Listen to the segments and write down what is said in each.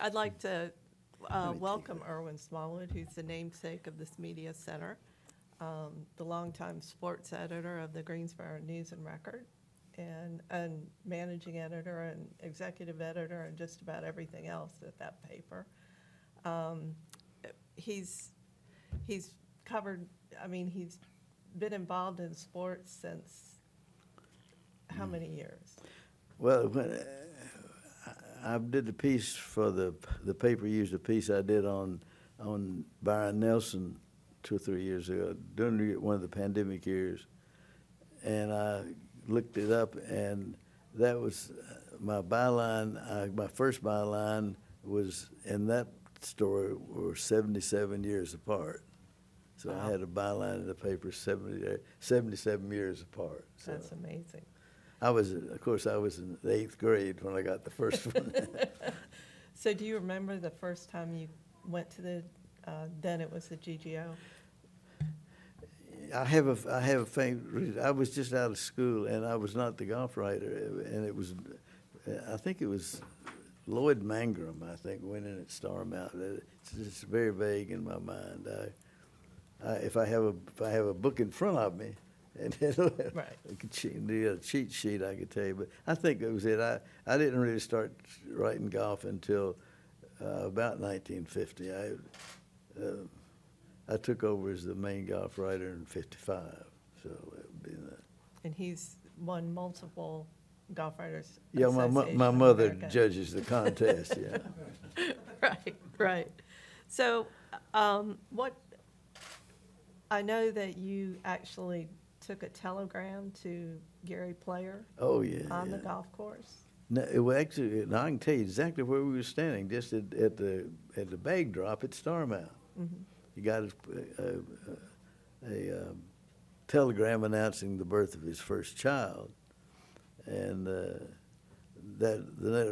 I'd like to welcome Irwin Smallwood, who's the namesake of this media center, the longtime sports editor of the Greensboro News and Record, and managing editor and executive editor and just about everything else at that paper. He's covered, I mean, he's been involved in sports since how many years? Well, when I did the piece for the paper, used a piece I did on Byron Nelson 2 or 3 years ago during one of the pandemic years, and I looked it up, and that was my byline. My first byline was in that story were 77 years apart. So Wow. I had a byline in the paper 77 years apart. So That's amazing. of course, I was in the 8th grade when I got the first one. So do you remember the first time you went to the, then it was the GGO? I have a faint reason. I was just out of school, and I was not the golf writer, and it was, I think it was Lloyd Mangrum, I think, winning at Star Mountain. It's just very vague in my mind. If I have a book in front of me, and Right. I could a cheat sheet, I could tell you. But I think that was it. I didn't really start writing golf until about 1950. I took over as the main golf writer in '55. So it would be that. And he's won multiple Golf Writers Yeah, Association my of mother America. judges the contest. Yeah. Right. So, what, I know that you actually took a telegram to Gary Player Oh yeah. on the yeah. golf course. No, it was actually. No, I can tell you exactly where we were standing, just at the bag drop at Star Mountain. Mm-hmm. He got a telegram announcing the birth of his first child, and the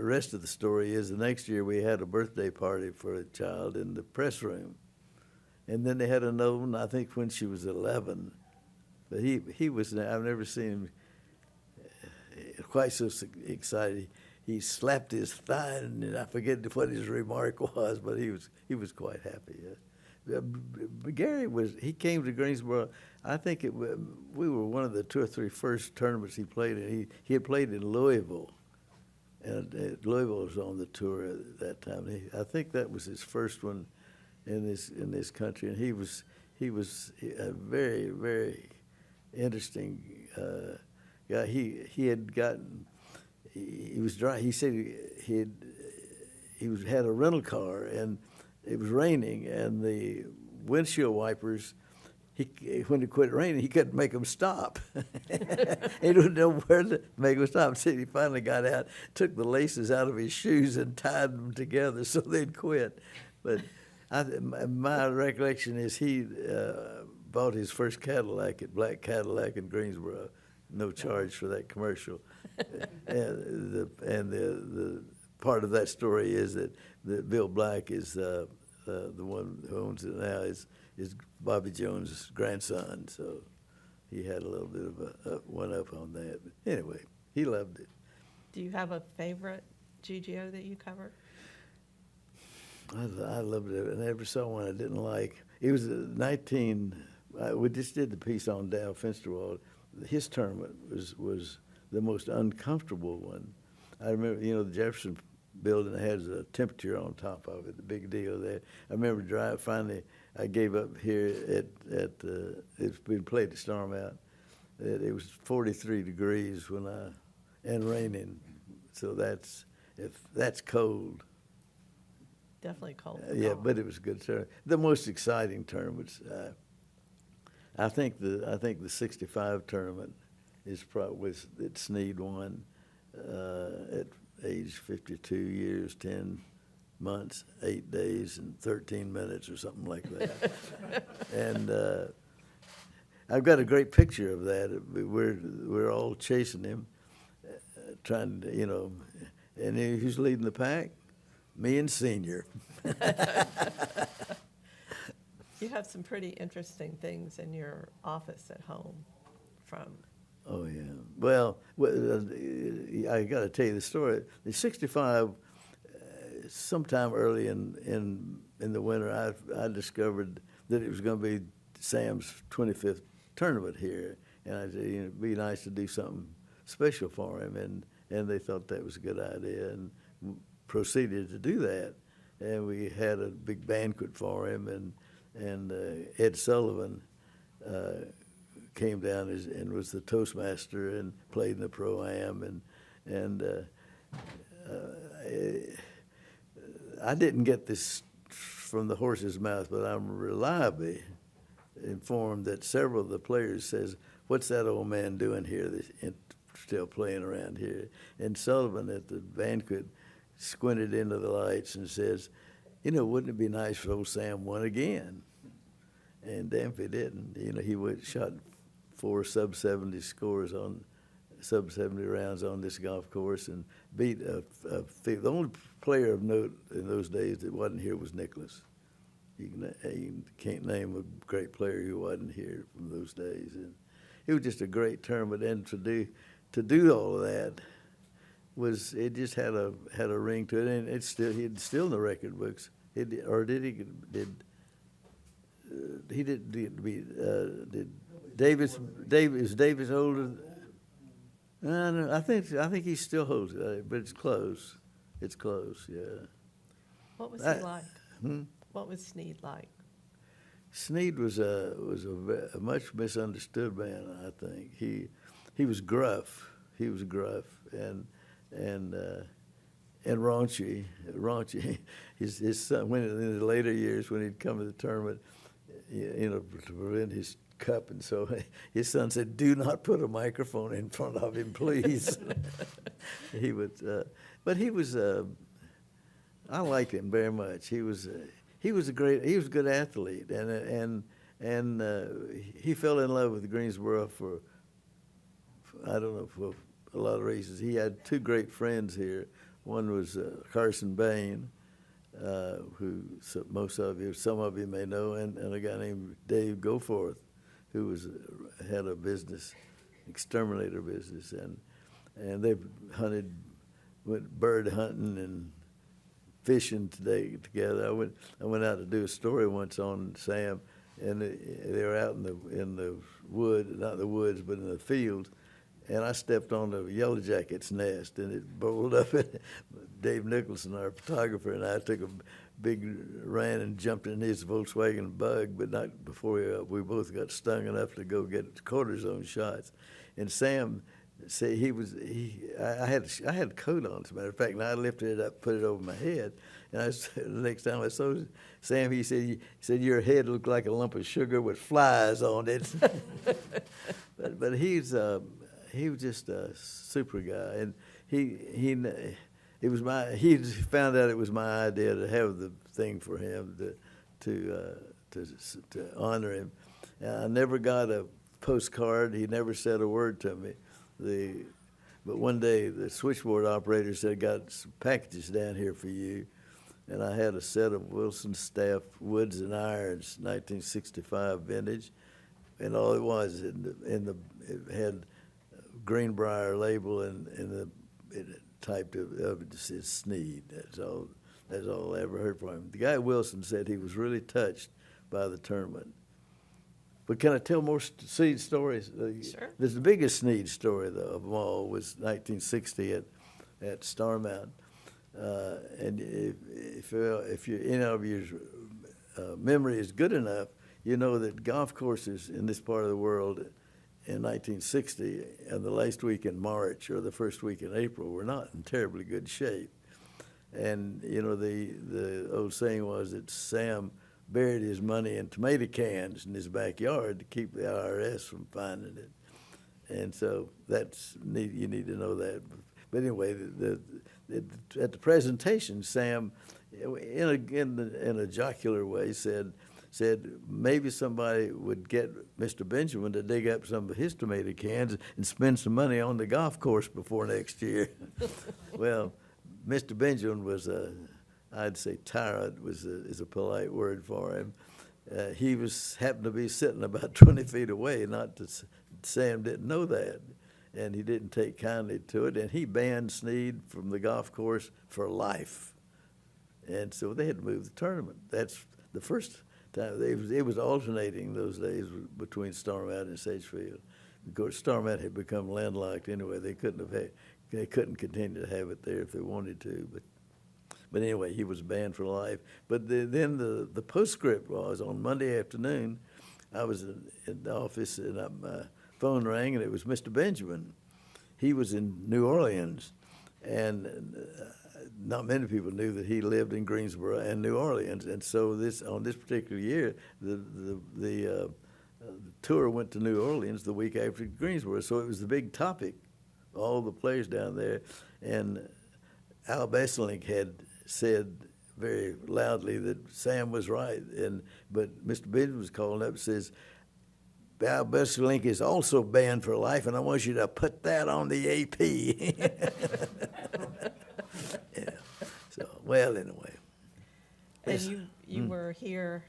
rest of the story is the next year we had a birthday party for a child in the press room, and then they had another one, I think, when she was 11. But he was, I've never seen him quite so excited. He slapped his thigh, and I forget what his remark was, but he was quite happy. Gary he came to Greensboro. I think we were one of the 2 or 3 first tournaments he played in. He had played in Louisville, and Louisville was on the tour at that time. I think that was his first one in this country, and he was a very, very interesting guy. He had gotten, he was dry. He said he had a rental car, and it was raining, and the windshield wipers, when it quit raining, he couldn't make them stop. He didn't know where to make them stop. So he finally got out, took the laces out of his shoes and tied them together so they'd quit. But my recollection is he bought his first black Cadillac in Greensboro, no charge for that commercial. And the part of that story is that Bill Black is the one who owns it now is Bobby Jones' grandson, so he had a little bit of a one-up on that. But anyway, he loved it. Do you have a favorite GGO that you covered? I loved it. I never saw one I didn't like. It was we just did the piece on Dow Finsterwald. His tournament was the most uncomfortable one. I remember, the Jefferson building has a temperature on top of it, the big deal there. I remember finally, I gave up here it's been played at Star Mountain. It was 43 degrees and raining, so that's cold. Definitely cold. Yeah, but it was a good tournament. The most exciting tournaments. I think the '65 tournament is probably that Snead won at age 52 years, 10 months, 8 days, and 13 minutes, or something like that. And I've got a great picture of that. We're all chasing him, trying to, and who's leading the pack? Me and Senior. You have some pretty interesting things in your office at home from. Oh, yeah. Well, I got to tell you the story. The '65 sometime early in the winter, I discovered that it was going to be Sam's 25th tournament here, and I said, it'd be nice to do something special for him, and they thought that was a good idea, and proceeded to do that, and we had a big banquet for him, and Ed Sullivan came down and was the Toastmaster and played in the Pro-Am, and I didn't get this from the horse's mouth, but I'm reliably informed that several of the players says, "What's that old man doing here? Still playing around here?" And Sullivan at the banquet squinted into the lights and says, "Wouldn't it be nice if old Sam won again?" And damn if he didn't. He shot 4 sub-70 scores on sub-70 rounds on this golf course and beat the only player of note in those days that wasn't here was Nicklaus. You can't name a great player who wasn't here from those days. And it was just a great tournament, and to do all of that it just had a ring to it, and he's still in the record books. Did Davis older? No, I think he still holds it, but it's close. It's close, yeah. What was he like? What was Snead like? Snead was a much misunderstood man, I think. He was gruff. He was gruff and raunchy. His son, when in the later years when he'd come to the tournament, to prevent his cup, and so his son said, "Do not put a microphone in front of him, please." He would, but he was. I liked him very much. He was a good athlete, and he fell in love with Greensboro for I don't know, for a lot of reasons. He had 2 great friends here. One was Carson Bain, who some of you may know, and a guy named Dave Goforth, who had a business, exterminator business, and they went bird hunting and fishing together. I went out to do a story once on Sam, and they were out in the wood, not the woods, but in the field, and I stepped on the yellow jacket's nest, and it bowled up. Dave Nicholson, our photographer, and I ran and jumped in his Volkswagen Bug, but not before we both got stung enough to go get cortisone shots. And Sam said I had a coat on, as a matter of fact, and I lifted it up, put it over my head, and the next time I saw Sam, he said, "Your head looked like a lump of sugar with flies on it." but he was just a super guy, and he found out it was my idea to have the thing for him to honor him. And I never got a postcard. He never said a word to me. But one day the switchboard operator said, "Got some packages down here for you," and I had a set of Wilson Staff Woods and Irons 1965 vintage, and all it was it had Greenbrier label and it typed of it says Snead. That's all I ever heard from him. The guy Wilson said he was really touched by the tournament. But can I tell more Snead stories? Sure. The biggest Snead story of them all was 1960 at Starmount. And if any of your memory is good enough, you know that golf courses in this part of the world in 1960 and the last week in March or the first week in April were not in terribly good shape. And, the old saying was that Sam buried his money in tomato cans in his backyard to keep the IRS from finding it. And so you need to know that. But anyway, at the presentation, Sam, in a jocular way, said maybe somebody would get Mr. Benjamin to dig up some of his tomato cans and spend some money on the golf course before next year. Well, Mr. Benjamin was I'd say tyrant is a polite word for him. He happened to be sitting about 20 feet away. Sam didn't know that, and he didn't take kindly to it, and he banned Snead from the golf course for life. And so they had to move the tournament. That's the first time. It was alternating those days between Storm Mountain and Sagefield. Of course, Storm Mountain had become landlocked anyway. They couldn't continue to have it there if they wanted to. But anyway, he was banned for life. But then the postscript was on Monday afternoon. I was in the office and my phone rang, and it was Mr. Benjamin. He was in New Orleans, and not many people knew that he lived in Greensboro and New Orleans. And so on this particular year, the tour went to New Orleans the week after Greensboro. So it was the big topic, all the players down there. And Al Besselink had said very loudly that Sam was right. But Mr. Benjamin was calling up and says, Al Besselink is also banned for life, and I want you to put that on the AP. Yeah. So, well, anyway. And you were here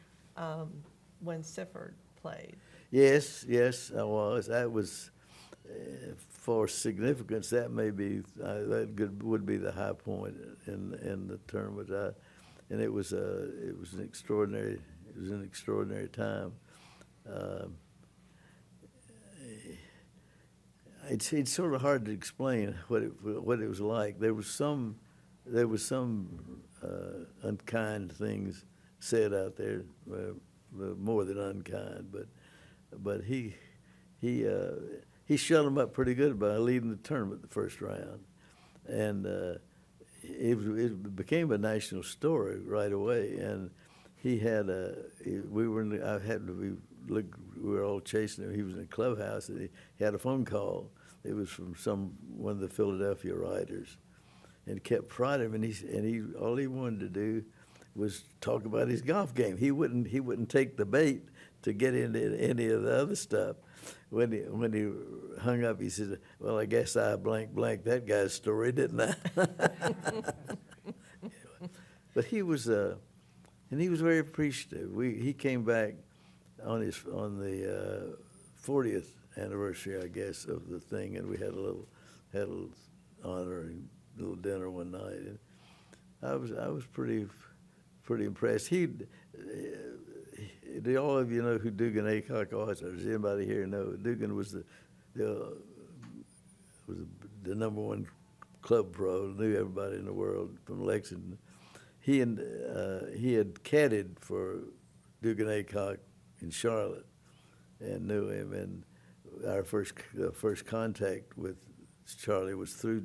when Sifford played. Yes, I was. That was, for significance, that would be the high point in the tournament. And it was an extraordinary time. It's sort of hard to explain what it was like. There was some unkind things said out there, more than unkind, but he shut them up pretty good by leading the tournament the first round, and it became a national story right away. And we were all chasing him. He was in the clubhouse, and he had a phone call. It was from one of the Philadelphia writers, and kept prodding him. And he all he wanted to do was talk about his golf game. He wouldn't take the bait to get into any of the other stuff. When he hung up, he said, "Well, I guess I blanked that guy's story, didn't I?" But he was very appreciative. He came back on the 40th anniversary, I guess, of the thing, and we had a little honoring little dinner one night, and I was pretty impressed. All of you know who Dugan Aycock was, or does anybody here know? Dugan was the number one club pro, knew everybody in the world from Lexington. He had caddied for Dugan Aycock in Charlotte, and knew him. And our first contact with Charlie was through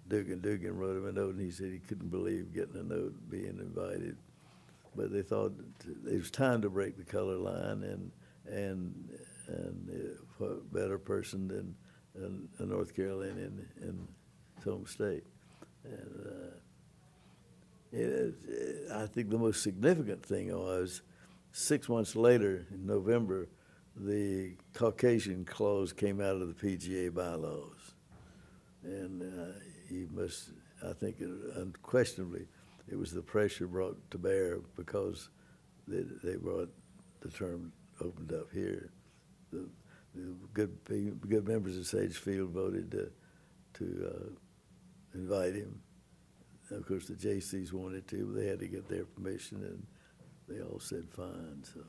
Dugan. Dugan wrote him a note, and he said he couldn't believe getting a note, being invited. But they thought it was time to break the color line, and what better person than a North Carolinian in his home state. And I think the most significant thing was 6 months later, in November, the Caucasian clause came out of the PGA bylaws, and I think unquestionably, it was the pressure brought to bear because they brought the term opened up here. The good members of Sagefield voted to invite him. Of course, the JCs wanted to, but they had to get their permission, and they all said fine. So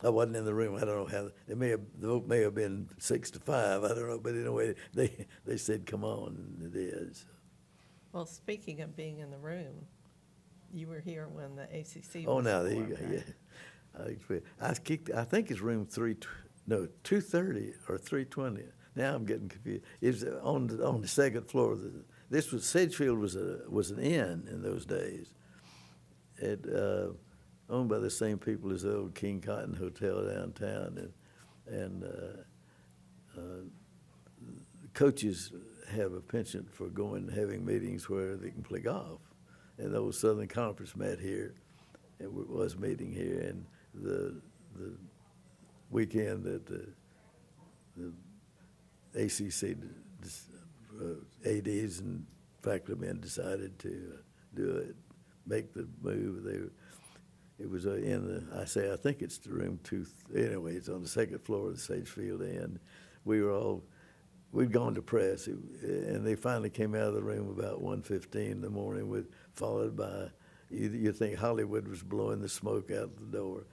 I wasn't in the room. I don't know how the vote may have been 6-5. I don't know, but anyway, they said come on, and it is. Well, speaking of being in the room, you were here when the ACC. Oh, was now there you formed, go. right? Yeah, I think it's room 230 or 320. Now I'm getting confused. It's on the second floor. Sedgefield was an inn in those days. It owned by the same people as the old King Cotton Hotel downtown, and coaches have a penchant for going and having meetings where they can play golf. And the old Southern Conference met here, and was meeting here, and the weekend that the ACC ADs and faculty men decided to make the move. It was I think it's the room 2. Anyway, it's on the second floor of the Sagefield Inn. We were all we'd gone to press, and they finally came out of the room about 1:15 in the morning, followed by, you think Hollywood was blowing the smoke out the door,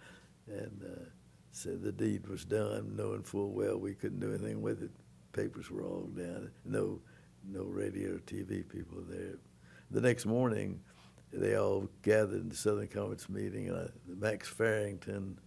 and said the deed was done, knowing full well we couldn't do anything with it. Papers were all down, no radio or TV people there. The next morning, they all gathered in the Southern Conference meeting, and Max Farrington,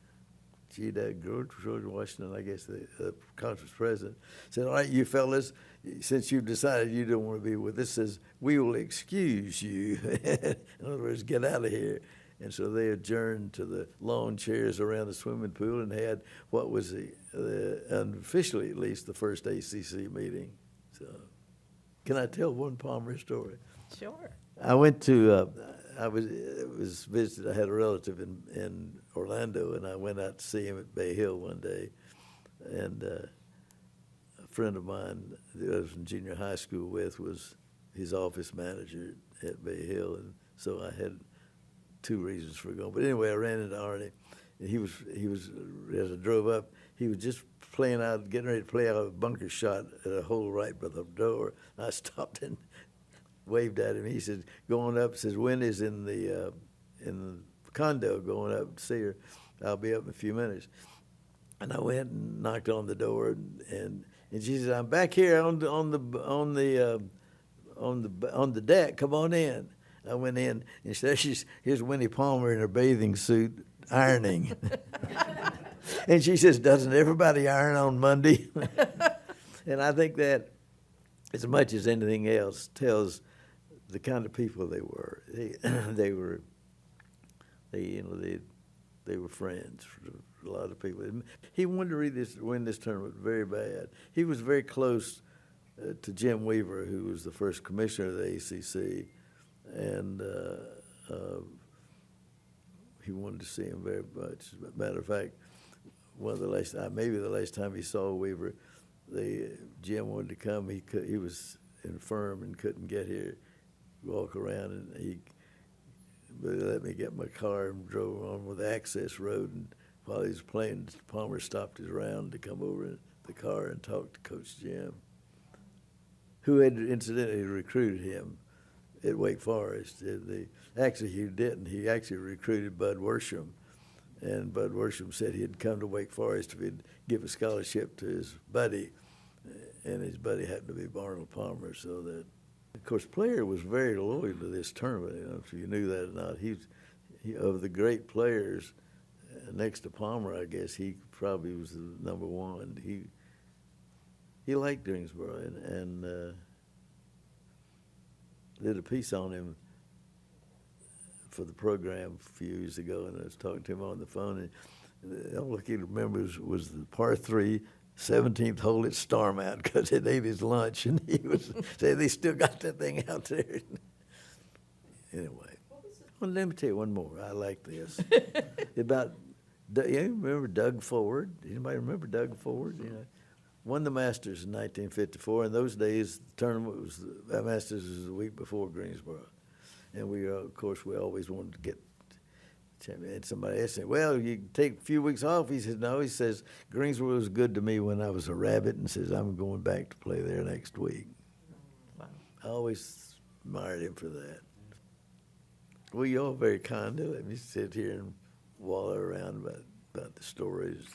George Washington, I guess the conference president, said, all right, you fellas, since you've decided you don't want to be with us, says, we will excuse you. In other words, get out of here. And so they adjourned to the lawn chairs around the swimming pool and had what was unofficially at least the first ACC meeting. So, can I tell one Palmer story? Sure. I went to, I was visited, I had a relative in Orlando, and I went out to see him at Bay Hill one day. And a friend of mine that I was in junior high school with was his office manager at Bay Hill, and so I had 2 reasons for going. But anyway, I ran into Arnie, and he was, as I drove up, he was just getting ready to play out a bunker shot at a hole right by the door. I stopped and waved at him. He said, going up, says, Wendy's in the condo going up to see her. I'll be up in a few minutes. And I went and knocked on the door, and she said, I'm back here on the deck. Come on in. I went in, and here's Winnie Palmer in her bathing suit ironing. And she says, doesn't everybody iron on Monday? And I think that, as much as anything else, tells the kind of people they were. They were friends for a lot of people. He wanted to win this tournament very bad. He was very close to Jim Weaver, who was the first commissioner of the ACC, and he wanted to see him very much. As a matter of fact, maybe the last time he saw Weaver, Jim wanted to come. He was infirm and couldn't get here, walk around, and they let me get my car and drove on with the access road. And while he was playing, Palmer stopped his round to come over in the car and talk to Coach Jim, who had incidentally recruited him at Wake Forest. Actually, he didn't. He actually recruited Bud Worsham, and Bud Worsham said he'd come to Wake Forest if he'd give a scholarship to his buddy, and his buddy happened to be Barnell Palmer. So that, of course, Player was very loyal to this tournament. I don't know if you knew that or not. He of the great players, next to Palmer, I guess he probably was the number one. He liked Greensboro, and did a piece on him for the program a few years ago, and I was talking to him on the phone, and all he remembers was the par 3, 17th hole at Starmount, because he'd ate his lunch, and he was saying they still got that thing out there. Anyway, well, let me tell you one more. I like this. You remember Doug Ford? Anybody remember Doug Ford? You know, won the Masters in 1954. In those days, the tournament the Masters was the week before Greensboro. And of course, we always wanted to get champion. And somebody asked me, well, you can take a few weeks off. He says, no. He says, Greensboro was good to me when I was a rabbit, and says, I'm going back to play there next week. Wow. I always admired him for that. Well, you're all very kind to let me sit here and wallow around about the stories.